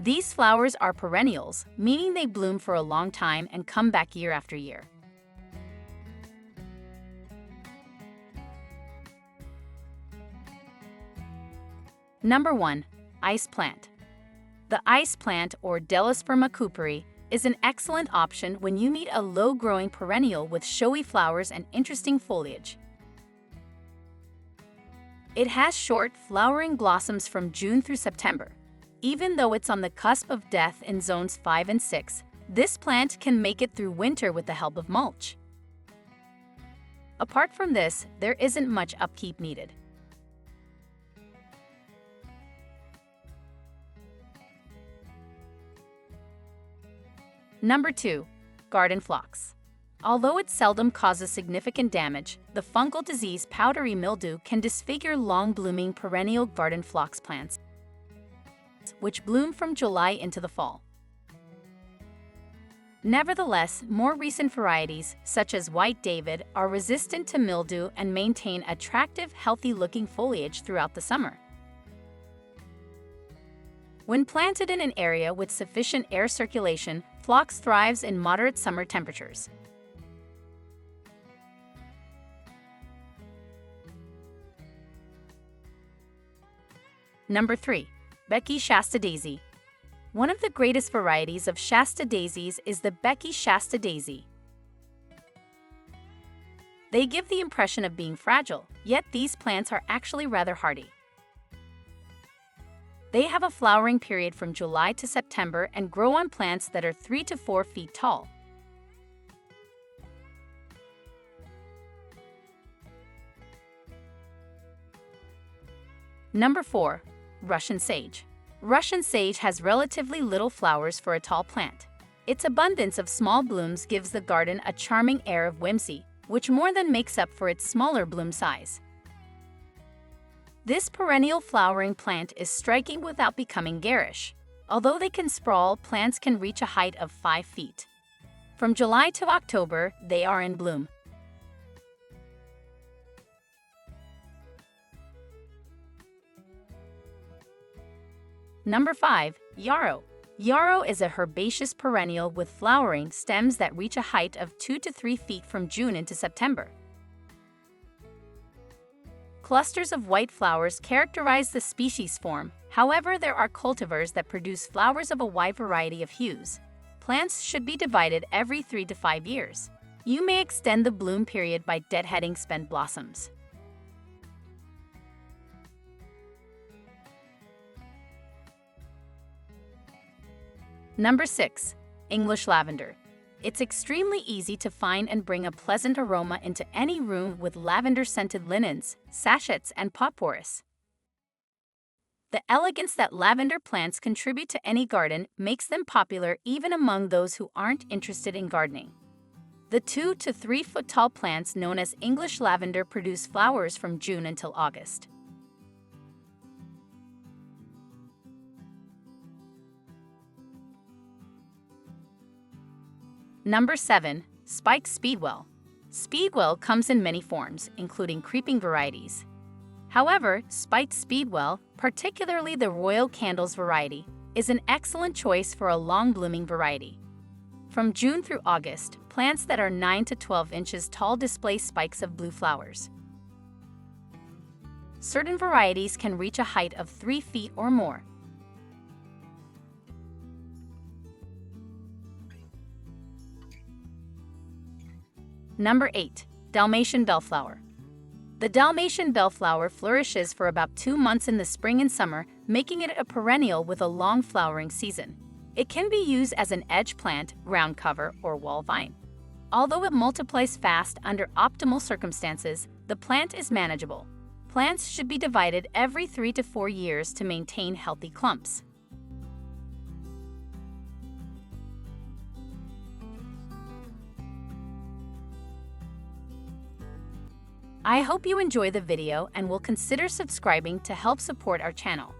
These flowers are perennials, meaning they bloom for a long time and come back year after year. Number 1. Ice plant. The ice plant, or Delosperma cooperi, is an excellent option when you need a low-growing perennial with showy flowers and interesting foliage. It has short, flowering blossoms from June through September. Even though it's on the cusp of death in zones 5 and 6, this plant can make it through winter with the help of mulch. Apart from this, there isn't much upkeep needed. Number 2. Garden Phlox. Although it seldom causes significant damage, the fungal disease powdery mildew can disfigure long-blooming perennial garden phlox plants, which bloom from July into the fall. Nevertheless, more recent varieties, such as White David, are resistant to mildew and maintain attractive, healthy-looking foliage throughout the summer. When planted in an area with sufficient air circulation, phlox thrives in moderate summer temperatures. Number 3. Becky Shasta daisy. One of the greatest varieties of Shasta daisies is the Becky Shasta daisy. They give the impression of being fragile, yet these plants are actually rather hardy. They have a flowering period from July to September and grow on plants that are 3 to 4 feet tall. Number 4. Russian sage. Russian sage has relatively little flowers for a tall plant. Its abundance of small blooms gives the garden a charming air of whimsy, which more than makes up for its smaller bloom size. This perennial flowering plant is striking without becoming garish. Although they can sprawl, plants can reach a height of 5 feet. From July to October, they are in bloom. Number 5. Yarrow. Yarrow is a herbaceous perennial with flowering stems that reach a height of 2 to 3 feet from June into September. Clusters of white flowers characterize the species form. However, there are cultivars that produce flowers of a wide variety of hues. Plants should be divided every 3 to 5 years. You may extend the bloom period by deadheading spent blossoms. Number 6. English lavender. It's extremely easy to find and bring a pleasant aroma into any room with lavender-scented linens, sachets, and potpourris. The elegance that lavender plants contribute to any garden makes them popular even among those who aren't interested in gardening. The 2 to 3 foot tall plants known as English lavender produce flowers from June until August. Number 7. Spiked Speedwell. Speedwell comes in many forms, including creeping varieties. However, spiked Speedwell, particularly the Royal Candles variety, is an excellent choice for a long-blooming variety. From June through August, plants that are 9 to 12 inches tall display spikes of blue flowers. Certain varieties can reach a height of 3 feet or more. Number 8. Dalmatian Bellflower. The Dalmatian Bellflower flourishes for about 2 months in the spring and summer, making it a perennial with a long flowering season. It can be used as an edge plant, ground cover, or wall vine. Although it multiplies fast under optimal circumstances, the plant is manageable. Plants should be divided every 3 to 4 years to maintain healthy clumps. I hope you enjoy the video and will consider subscribing to help support our channel.